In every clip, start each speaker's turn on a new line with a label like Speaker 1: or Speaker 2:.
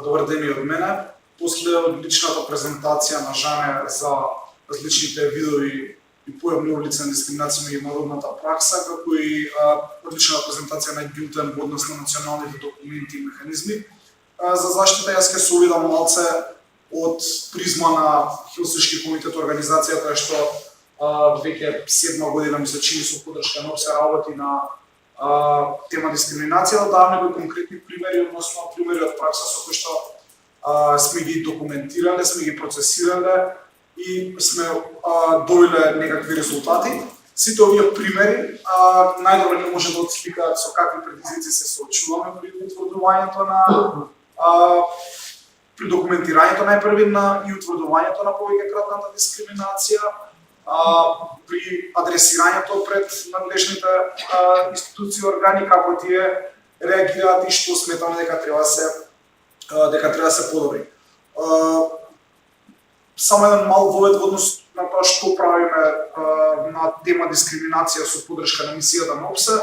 Speaker 1: Добар ден и од мене. После одличната презентација на Жане за различните видови и појавни облици на дискриминација и меѓународната пракса, како и одличната презентација на Гилтен во однос на националните документи и механизми за заштита, јас ќе се обидам малце од призма на Хелсиншки комитет, организацијата што веќе 7 година ми се чини со поддршка на ОПСЕ работи на тема дискриминација, да дадам некои конкретни примери, односно примери од пракса со кои што сме ги документирале, сме ги процесирале и сме добиле некакви резултати. Сите овие примери најдобро не може да отсликаат со какви предизвици се соочуваме при утврдувањето на при документирањето најпрви и утврдувањето на повеќекратната дискриминација, при адресирањето пред надлежните институции и органи, како тие реагираат и што сметаме дека треба да се подобри. Само еден мал вовед во однос на тоа што правиме на тема дискриминација со поддршка на мисијата на ОПСЕ.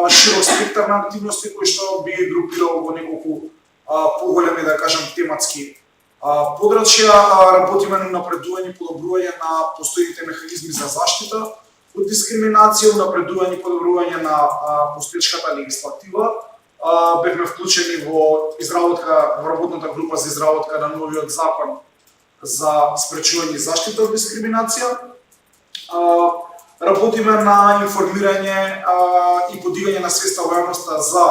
Speaker 1: Широк спектар на активности кои што би ги групирал во неколку поголеми, да кажам, тематски подрачја. Работиме на напредување и подобрување на постојните механизми за заштита од дискриминација, напредување и подобрување на постоечката легислатива. Бевме вклучени во работната група за изработка на новиот закон за спречување и заштита од дискриминација. Работиме на информирање и подигање на свеста во јавноста за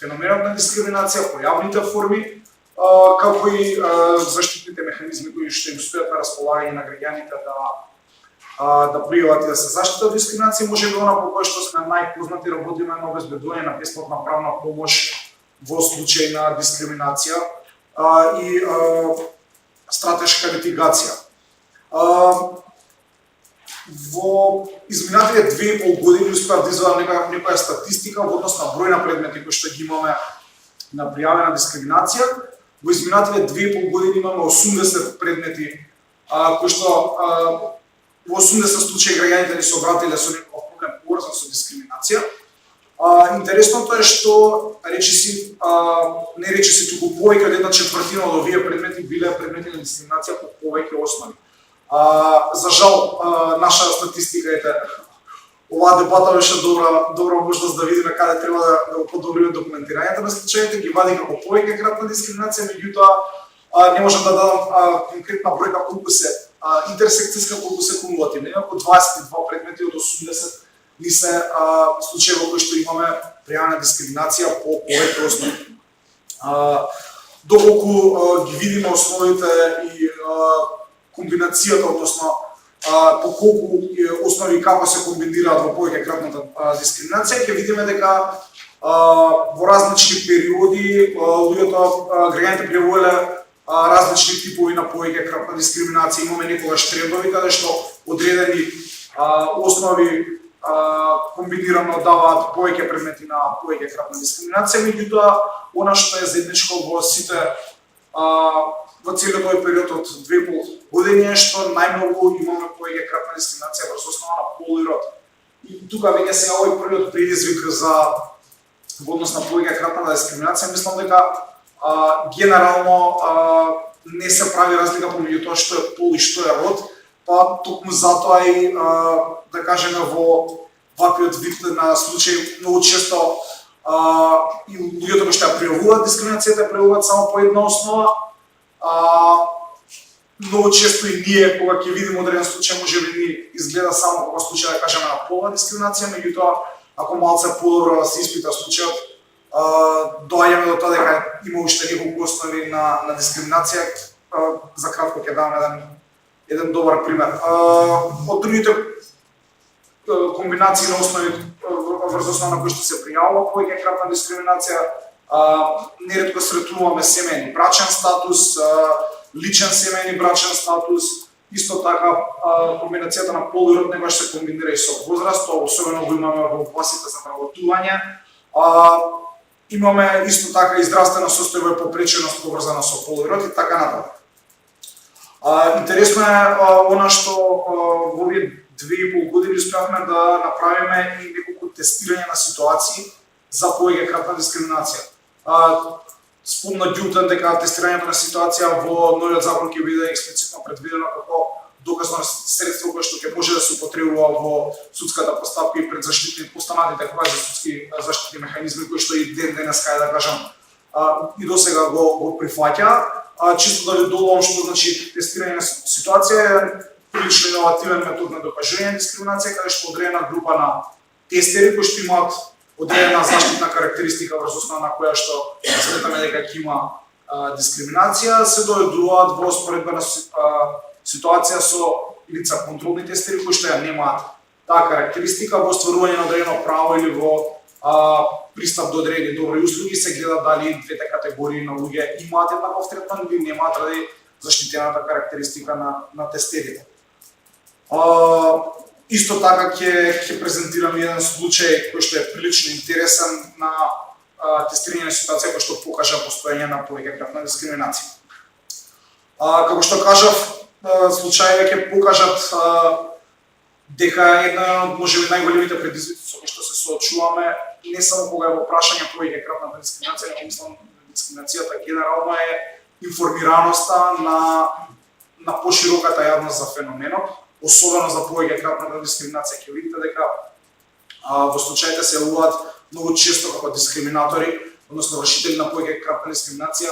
Speaker 1: феноменот на дискриминација, појавните форми, како и заштитните механизми кои што им стојат на располагање на граѓаните да пријават и да се заштитат од дискриминација. Може би она по кое што сме најпознати, работиме на обезбедување на бесплатна правна помош во случај на дискриминација и стратешка литигација. Во изминатите 2,5 години успеав да извадам некоја статистика во однос на број на предмети кои што ги имаме на пријавена дискриминација. Во изминатите 2,5 години имаме 80 предмети кои што во 80 случаи граѓаните ни се обратиле со некој проблем поврзан со дискриминација. Интересното е што не речиси туку повеќе од 1/4 од овие предмети биле предмети на дискриминација по повеќе основи. За жал, наша статистика оваа дебата беше добра можност да видиме каде треба да подобриме документирањето на случаите, ги вади како повеќекратна дискриминација, меѓутоа не можам да дадам конкретна бројка колку се интерсекцијска, колку се кумулативна. Околу 22 предмети од 80 ни се случаи во кои што имаме пријавена дискриминација по повеќе основи. Доколку ги видиме основите и комбинацијата, односно по колку основи и како се комбинираат во повеќекратната дискриминација, ќе видиме дека во различни периоди граѓаните пријавувале различни типови на повеќекратна дискриминација. Имаме некогаш трендови каде што одредени основи комбинирано даваат повеќе предмети на повеќекратна дискриминација, меѓутоа она што е заедничко во сите во целиот овој период од 2,5 години е што најмногу имаме повеќекратна дискриминација врз основа на пол и род. И тука веќе сега овој првиот предизвик во однос на повеќекратна дискриминација, мислам дека генерално не се прави разлика помеѓу тоа што е пол и што е род, па токму затоа и да кажеме во ваквиот вид на случаи многу често и луѓето кои што ја пријавуваат дискриминацијата ја пријавуваат само по една основа. Многу често и ние кога ќе видиме одреден случај можеби ни изгледа само како случај да кажеме на полна дискриминација, меѓутоа ако малце подобро се испита случајот, доаѓаме до тоа дека има уште неколку основи на дискриминација. За кратко ќе дадам еден добар пример. Од другите комбинации на основи врз основа на кои што се пријавува повеќекратна дискриминација, неретко сретнуваме семејни брачен статус, личен семејни брачен статус, исто така комбинацијата на пол и род некогаш се комбинира и со возраст, тоа особено го имаме во огласите за вработување. Имаме исто така издрастена состојба и попреченост поврзана со пол и род и така натаму. Интересно е она што во овие 2,5 години успеавме да направиме и неколку тестирање на ситуации за повеќекратна дискриминација. спомна Ѓултен дека тестирањето на ситуација во новиот закон ќе биде експлицитно предвидено како доказно средство кое што ќе може да се употребува во судската постапка и пред заштитни постанатите квазисудски заштитни механизми кои што и денеска да кажам и досега го прифаќа. Чисто да ви додам што значи тестирање на ситуација е прилично иновативен метод на докажување на дискриминација, каде што одредена група на тестери кои што имаат одредена заштитна карактеристика врз основа на која што сметаме дека ќе има дискриминација, се доведуваат во споредбена ситуација со лица контролни тестери кои што ја немаат таа карактеристика во остварување на одредено право или во пристап до одредени добри услуги, се гледа дали двете категории на луѓе имаат еднаков третман или немаат ради заштитената карактеристика на тестерите. Исто така ќе презентирам еден случај кој што е прилично интересен на тестирање на ситуација кој што покажа постоење на повеќекратна дискриминација. Како што кажав, случаите ќе покажат дека една од можеби најголемите предизвици со кои што се соочуваме не само кога е во прашање повеќекратната дискриминација, но мислам дискриминацијата генерално е информираноста на пошироката јавност за феноменот, особено за повеќекратната дискриминација. Ќе видите дека во случаите се јавуваат многу често како дискриминатори, односно вршители на повеќекратна дискриминација,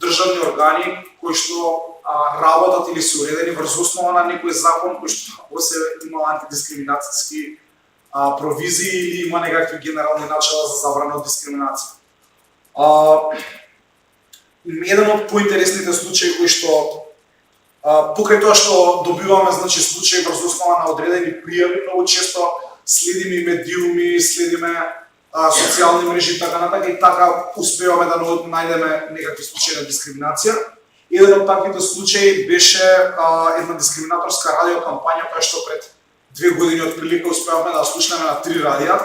Speaker 1: државни органи кои што работат или се уредени врз основа на некој закон кој што се има антидискриминацијски провизии или има некакви генерални начала за забрана од дискриминација. Еден од поинтересните случаи кои што покрај тоа што добиваме значи случаи врз основа на одредени пријави, многу често следиме медиуми, следиме социјални мрежи и така натака и така успеваме да најдеме некакви случаи на дискриминација. Еден од таквите случаи беше една дискриминаторска радиокампања која што пред 2 години од прилика успеавме да слушнеме на 3 радија.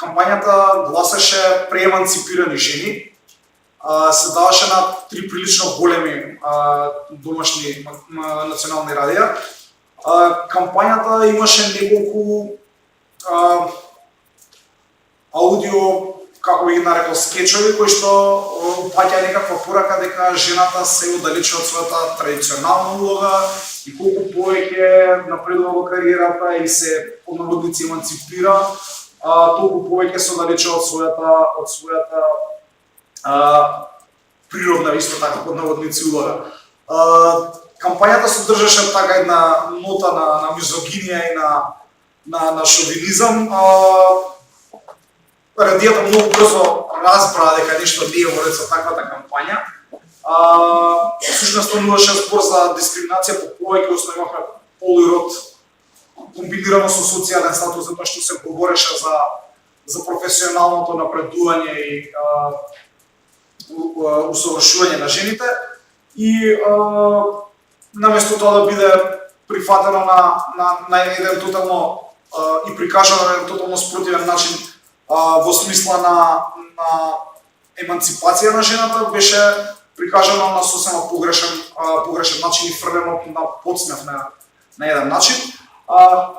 Speaker 1: Кампањата гласеше прееманципирани жени, се даваше на 3 прилично големи домашни национални радија. Кампањата имаше неколку аудио, како би ги нарекол, скечови кои што упаќа некаква порака дека жената се оддалечува од својата традиционална улога и колку повеќе напредува во кариерата и се по наводници еманципира, толку повеќе се оддалечува од својата природна исто така под наводници улога. Кампањата содржаше така една нота на мизогинија и на шовинизам. Радијата многу брзо разбра дека нешто не е во ред со таквата кампања. Всушност стануваше збор за дискриминација по повеќе основи, имавме пол и род комбинирано со социјален статус, затоа што се говореше за професионалното напредување и усовршување на жените и наместо тоа да биде прифатено на еден тотално и прикажано на еден тотално спротивен начин во смисла на еманципација на жената, беше прикажано на сосема погрешен начин и фрлено на подсмев на еден начин.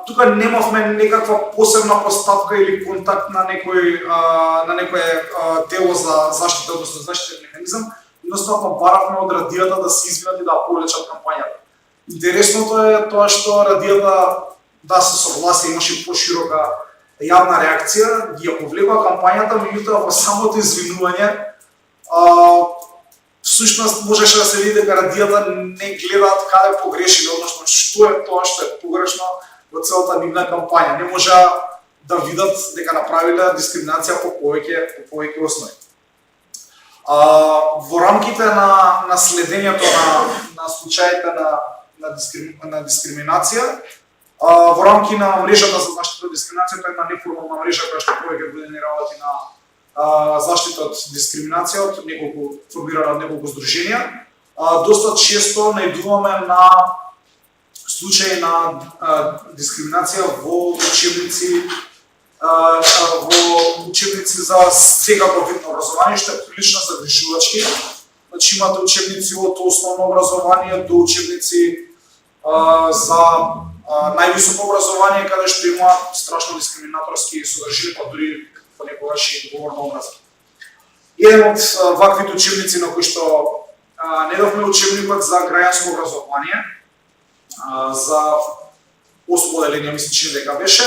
Speaker 1: Тука немавме некаква посебна постапка или контакт на некое тело за заштита, односно заштитен механизам, едноставно баравме од радијата да се извинат и да повлечат кампањата. Интересното е тоа што радијата да се согласи, имаше поширока јавна реакција, ги ја повлекува кампањата, меѓутоа во самото извинување всушност можеше да се види дека радијата не гледаат каде погрешиле, односно што е тоа што е погрешно во целата нивна кампања. Не можа да видат дека направиле дискриминација по повеќе основи. Во рамките на следењето на случаите на дискриминација, во рамки на мрежата за заштита од дискриминација, тоа е една неформална мрежа која што повеќе години работи на заштита од дискриминација, формирана од неколку здруженија. Доста често најдуваме на случаи на дискриминација во учебници за секако вид на образование, што е прилично загрижувачки. Значи имате учебници од основно образование до учебници за највисоко образование, каде што има страшно дискриминаторски содржини, па дури понекогаш и говорна омраза. Еден од ваквите учебници на кои што недавме учебникот за граѓанско образование за 8 оделение, мислам че дека беше,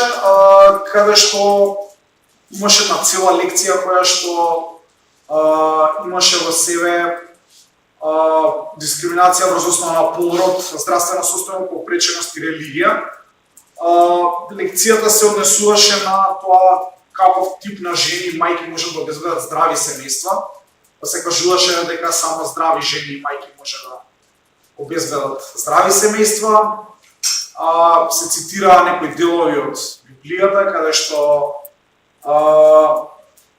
Speaker 1: каде што имаше една цела лекција која што имаше во себе дискриминација врз основа на полрод, здравствена состојба, попреченост и религија. Лекцијата се однесуваше на тоа каков тип на жени и мајки можат да обезбедат здрави семејства. Се кажуваше дека само здрави жени и мајки може да обезбедат здрави семејства. Се цитираа некои делови од Библијата, каде што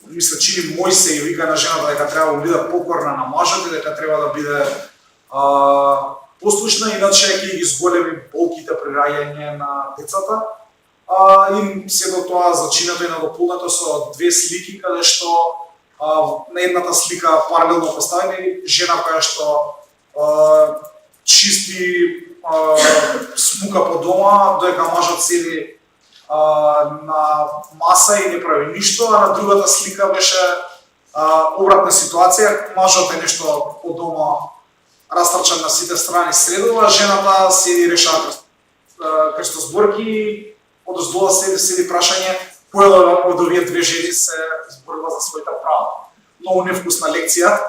Speaker 1: мисля, чини Мојсеј вика на жената дека треба да биде покорна на мажот и дека треба да биде послушна, иначе ќе ги зголеми болките при раѓање на децата. И сето тоа зачинато и надополнето со две слики, каде што на едната слика паралелно поставени жена која што чисти смука по дома, додека мажот седи на маса и не прави ништо, а на другата слика беше обратна ситуација, мажот е нешто по дома растрчан на сите страни средува, жената седи решава крстозборки, одоздола седи прашање која од овие две жени се зборува за своите права. Многу невкусна лекција,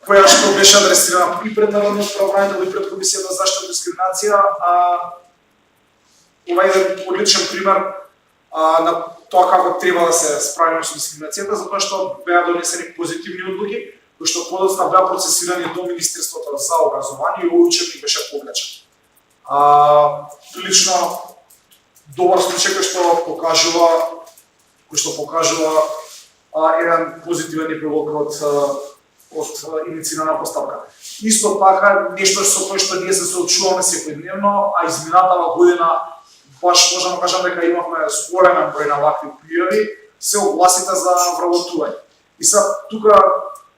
Speaker 1: која што беше адресирана и пред Народниот правобранител и пред Комисијата за заштита од дискриминација. Ова е еден одличен пример на тоа како треба да се справиме со дискриминацијата, затоа што беа донесени позитивни одлуки, кои што подоцна беа процесирани до Министерството за образование и овој учебник беше повлечен. Лично добар случај кој што покажува еден позитивен епилог од иницијирана поставка. Исто така, нешто со кое што ние се соочуваме секојдневно, а изминатава година баш можам да кажам дека имавме зголемен број на вакви пријави, се огласите за вработување. И сега тука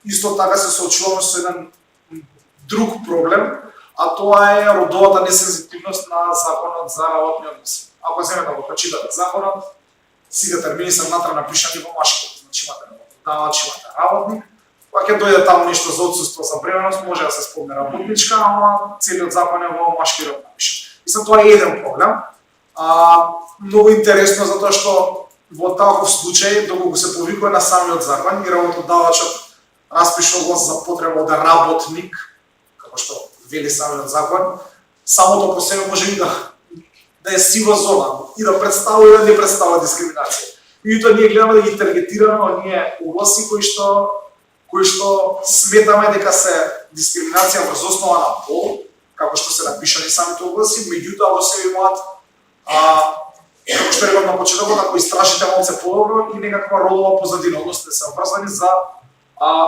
Speaker 1: исто така се соочуваме со еден друг проблем, а тоа е родовата несензитивност на Законот за работни односи. Ако земете да го прочитате законот, сите термини се внатре напишани во машки, значи имате работодавач, имате работник. Кога ќе дојде таму нешто за отсуство за бременност, може да се спомне работничка, ама целиот закон е во машки род напишан. Мислам, тоа е еден проблем. Многу интересно затоа што во таков случај, доколку се повикува на самиот закон и работодавачот распишува оглас за потреба од работник, како што вели самиот закон, самото по себе може и да е сива зона и да представува и да не представува дискриминација. Меѓутоа ние гледаме да ги таргетираме оние огласи кои што сметаме дека се дискриминација врз основа на пол, како што се напишани самите огласи, меѓутоа во себе имаат како што реков на почетокот, ако истражите малце подобро и некаква родова позадина, односно се врзани за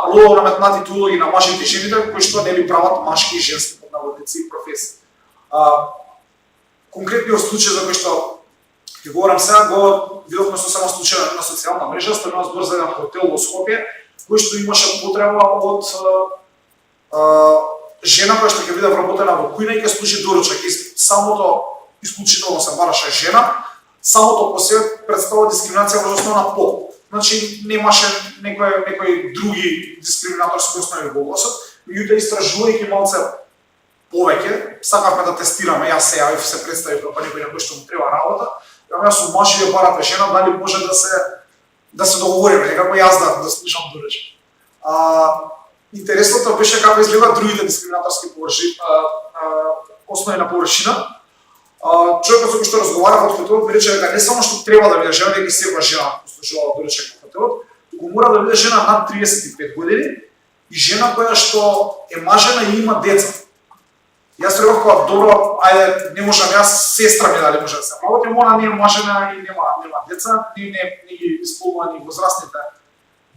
Speaker 1: родово наметнатите улоги на мажите и жените, кои што не би прават машки и женски под наводници и професии. Конкретниот случај за кој што ќе говорам сега, го видовме со само случај на социјална мрежа, станува збор за еден хотел во Скопје, кој што имаше потреба од жена која што ќе биде вработена во кујна и ќе служи доручак. Самото исклучително се бараше жена, самото по себе представува дискриминација во основа на пол. Значи немаше некои други дискриминаторски основи во огласот, меѓутоа истражувајќи малце повеќе, сакавме да тестираме, јас се јавив, се представив како некој што му треба работа, јас сум маж и ја барате жена, дали може да се договориме, некако јас да слушам доручак. Интересното беше како изгледаат другите дискриминаторски основи на површина. Човекот со кој што разговарав од хотелот ми рече дека не само што треба да биде жена, дека и секоја жена послужува доручак во хотелот, туку мора да биде жена над 35 години и жена која што е мажена и има деца. Јас реков кога добро, ајде не можам јас, сестра ми дали може да се работи, она не е мажена и нема деца, не ги исполнува ни возрастните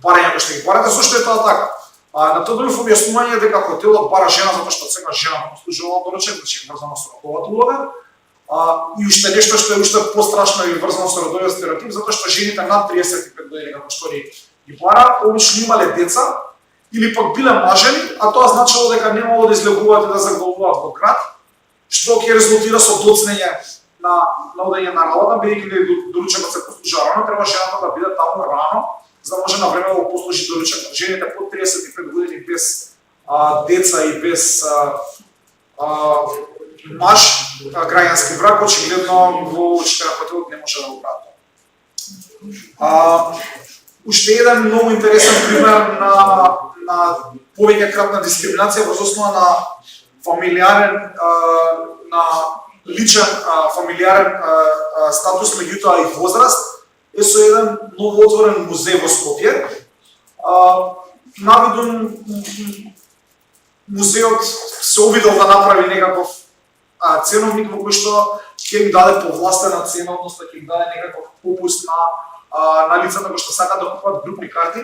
Speaker 1: барања кои што ги барате, зошто е тоа така? На тоа добив објаснување дека хотелот бара жена затоа што сега жена послужува доручак, значи врзано со родовата улога. И уште нешто што е уште пострашно и врзано со родовиот стереотип, затоа што жените над 35 години како што ги бара, обично имале деца или пак биле мажени, а тоа значило дека немало да излегуваат и да заглавуваат во град, што ќе резултира со доцнење на одење на работа, бидејќи доручакот се послужува рано, треба жената да биде таму рано, за да може на време да послужи доручак. Жените под 35 години без деца и без маж граѓански брак, очигледно во учителен патриот не може да го прави. Уште еден многу интересен пример на повеќе кратна дискриминација врз основа на фамилиарен на личен фамилиарен статус, меѓутоа и возраст, е со еден новоотворен музеј во Скопје. Навидум музеот се обидел да направи некаков ценовник во кој што ќе им даде повластена цена, односно ќе им даде некаков попуст на лицата кои што сакаат да купат групни карти.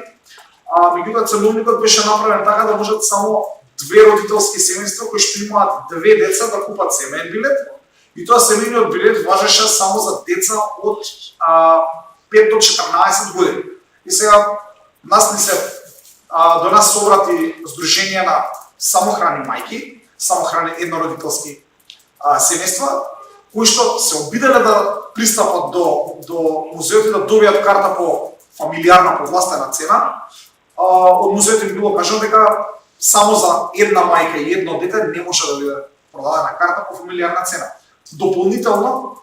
Speaker 1: Меѓутоа ценовникот беше направен така да можат само две родителски семејства кои што имаат две деца да купат семеен билет, и тоа семејниот билет важеше само за деца од 5 до 14 години. И сега до нас се обрати Сдружение на самохрани мајки, самохрани еднородителски семејства, кои што се обиделе да пристапат до музеот и да добијат карта по фамилиарна повластена цена. Од музеот им било кажано дека само за една мајка и едно дете не може да биде продадена карта по фамилиарна цена. Дополнително,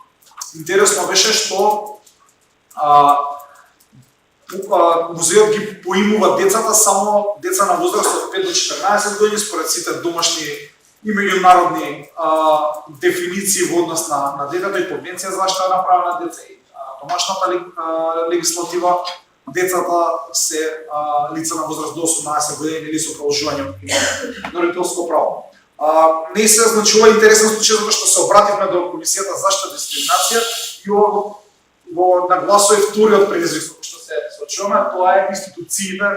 Speaker 1: интересно беше што музеот ги поимува децата само деца на возраст од 5 до 14 години според сите домашни и меѓународни дефиниции во однос на детето и Конвенција за заштита на права на деца и домашната легислатива. Децата се лица на возраст до 18 години или со продолжување на родителско право. Не се значува интересен случај затоа што се обративме до Комисијата за заштита од дискриминација и го нагласува вториот предизвик што се случува, тоа е институциите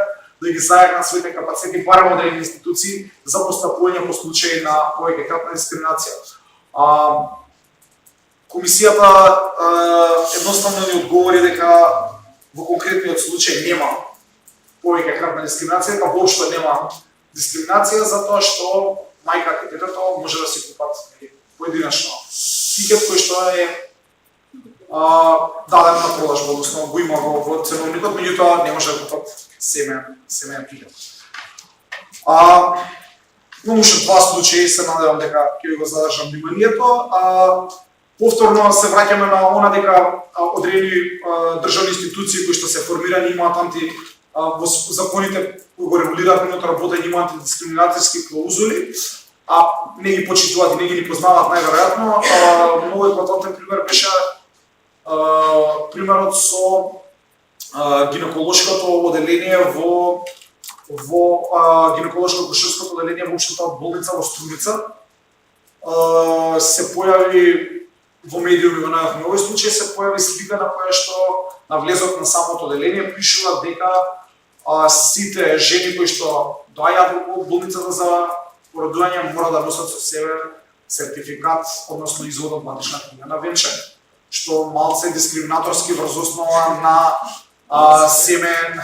Speaker 1: да ги зајагнат своите капацитети, барем одредени институции за постапување по случаи на повеќе кратна дискриминација. Комисијата едноставно ни одговори дека во конкретниот случај нема повеќе кратна дискриминација, дека воопшто нема дискриминација затоа што мајката и детето може да се купат поединечно тикет кој што е даден на продажба, односно го има во ценовникот, меѓутоа не може да купат семеен тикет. Имам уште два случаи, се надевам дека ќе го задржам вниманието. Повторно се враќаме на она дека одредени државни институции кои што се формирани имаат во законите кои го регулираат нивното работење имаат антидискриминацијски клаузули, не ги почитуваат и не ги познаваат најверојатно. Многу еклатантен пример беше примерот со гинеколошкото оделение во гинеколошко-акушерското оделение во општата болница во Струмица. Се појави во медиуми во најавни овој случај се појави слика на која што на влезот на самото оделение пишува дека сите жени кои што доаѓаат во болницата за породување мора да носат со себе сертификат, односно извод од матична книга на венчање, што малце дискриминаторски врз основа на семеен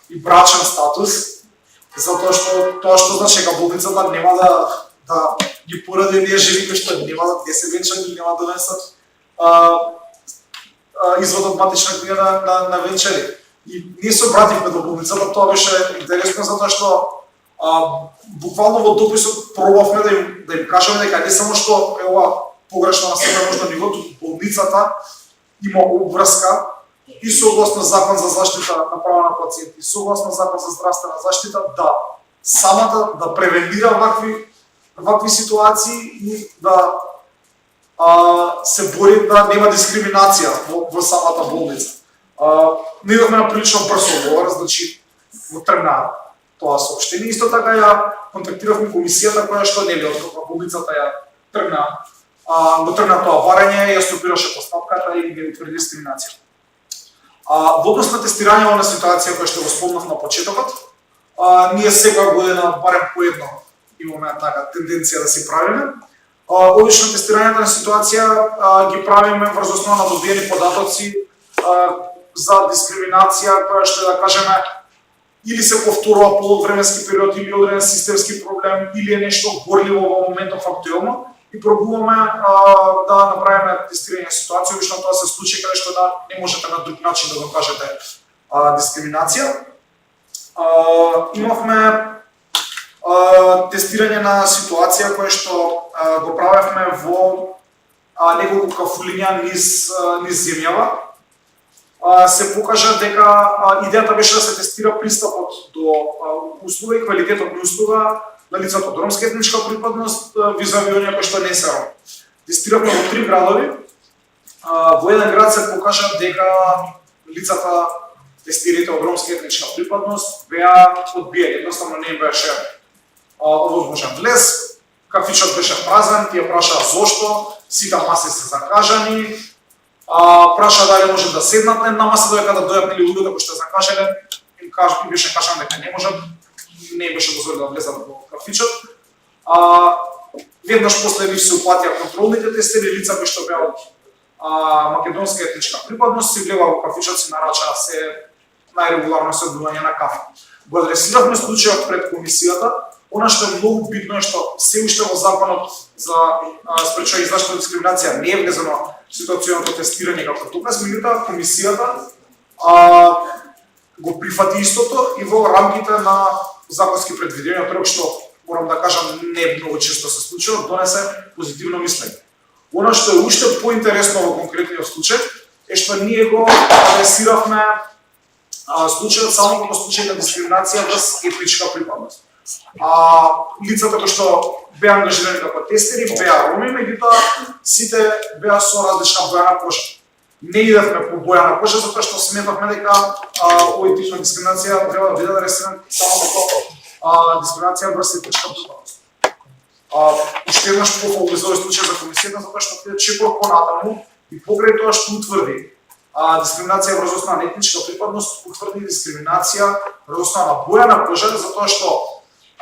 Speaker 1: и брачен статус, затоа што тоа што значи дека болницата нема да ги поради оние жени кои што нема да се венчани или нема да донесат извод од матична книга на венчани. И ние се обративме до болницата, тоа беше интересно затоа што буквално во дописот пробавме да им кажеме дека не само што е ова погрешно на себе можно нивото, болницата има обврска и согласно Закон за заштита на права на пациенти, и согласно Закон за здравствена заштита самата да превенира вакви ситуации и да се бори да нема дискриминација во самата болница. Не идовме на прилично брз одговор, значи го тргна тоа соопштение. Исто така ја контактиравме комисијата која што нели откако болницата ја го тргна тоа барање, ја стопираше постапката и ги утврди дискриминација. Во однос на тестирање на ситуација која што го спомнав на почетокот, ние секоја година барем по едно имаме така тенденција да си правиме. Обично тестирањето на ситуација ги правиме врз основа на добиени податоци за дискриминација која што да кажеме или се повторува полувременски период или одреден системски проблем или е нешто горливо во моментов актуелно и пробуваме да направиме тестирање на ситуација, обично тоа се случаи каде што не можете на друг начин да го кажете дискриминација. Имавме тестирање на ситуација која што го правевме во неколку кафулиња низ земјава. Се покажа дека идејата беше да се тестира пристапот до услуга и квалитетот на услуга на лицата од ромска етничка припадност визави оние кои што не се роми. Тестиравме во 3 градови. Во еден град се покажа дека лицата тестираните од ромска етничка припадност беа одбиени, едноставно не им беше овозможен влез. Кафичот беше празен, тие прашаа зошто, сите маси се закажани. Праша дали може да седнат на маса додека да дојдат или луѓето кои што закажале, им беше кажано дека не можат, не беше дозволено да влезат во кафичот. Веднаш после нив се уплатија контролните тестери, лица кои што беа од македонска етничка припадност, си влева во кафичот, си нарачаа се најрегуларно седнување на кафе. Го адресиравме случајот пред комисијата. Она што е многу битно е што се уште во законот за спречување и заштита од дискриминација не е влезено ситуационото тестирање како доказ, меѓутоа комисијата го прифати истото и во рамките на законски предвидења, тоа што морам да кажам не многу често се случува, донесе позитивно мислење. Она што е уште поинтересно во конкретниот случај е што ние го адресиравме случајот само како случај на дискриминација врз етничка припадност. Лицата кои што беа ангажирани како тестери беа роми, меѓутоа сите беа со различна боја на кожа. Не идевме по боја на кожа затоа што сметавме дека овој тип на дискриминација треба да биде адресиран само како дискриминација врз етничка припадност. Уште еднаш пофалби за овој случај за комисијата затоа што тие чекор понатаму и покрај тоа што утврди дискриминација врз основа на етничка припадност, утврди дискриминација врз основа на боја на кожа, затоа што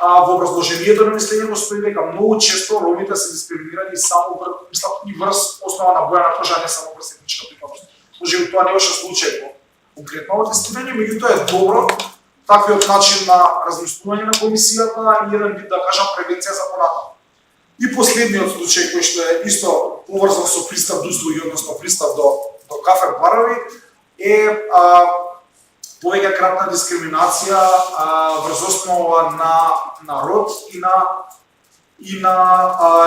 Speaker 1: во образложението на мислењето стои дека многу често ромите се дискриминирани само врз основа на боја на кожа, не само врз етничка припадност. Може би тоа не беше случај во конкретно тестирање, меѓутоа е добро таквиот начин на размислување на комисијата и еден вид да кажам превенција за понатаму. И последниот случај кој што е исто поврзан со пристап до услуги, односно пристап до кафе барови е повеќе кратна дискриминација врз основа на род и на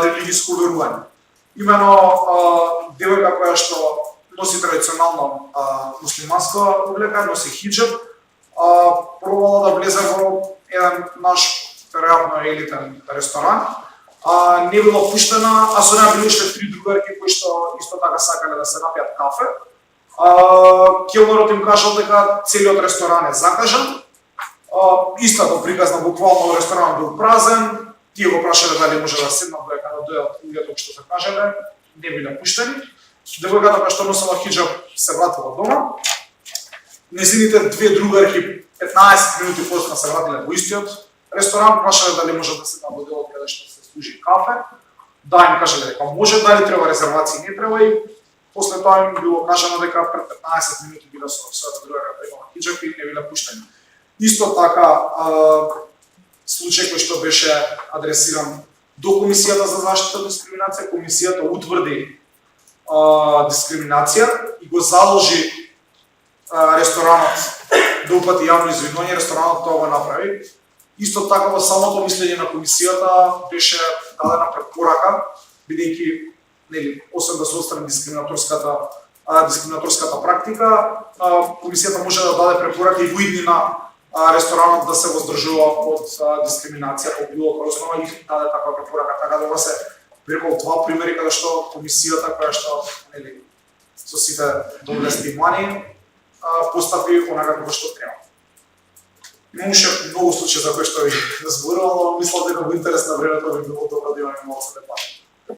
Speaker 1: религиско верување. Имено девојка која што носи традиционално муслиманска облека, носи хиџаб, пробала да влезе во еден наш веројатно елитен ресторан. Не била пуштена, а со неа били уште 3 другарки кои што исто така сакале да се напијат кафе. Келнерот им кажал дека целиот ресторан е закажан. Истата приказна, буквално ресторанот бил празен. Тие го прашале дали може да седнат додека да дојдат луѓето кои што закажале, не биле пуштени. Девојката која што носела хиџаб се вратила дома. Незините 2 другарки 15 минути после се вратиле во истиот ресторан, прашале дали може да седнат во делот каде што се служи кафе. Да, им кажале дека може, дали треба резервации, не треба, и после тоа им било кажано дека пред 15 минути биле со својата другарка да имала хиџаб и не биле пуштени. Исто така случај кој што беше адресиран до Комисијата за заштита од дискриминација, комисијата утврди дискриминација и го заложи ресторанот да упати јавно извинување, ресторанот тоа го направи. Исто така во самото мислење на комисијата беше дадена препорака, бидејќи освен да се отстрани дискриминаторската практика, комисијата може да даде препорака и во иднина ресторанот да се воздржува од дискриминација по било која основа, и даде таква препорака. Така да се рекол два примери каде што комисијата која што со сите доблести и мани постапи онака како што треба. Имаше многу случаи за кои што ви зборувам, но мислам дека во интерес на времето би било добро да имаме малку дебата.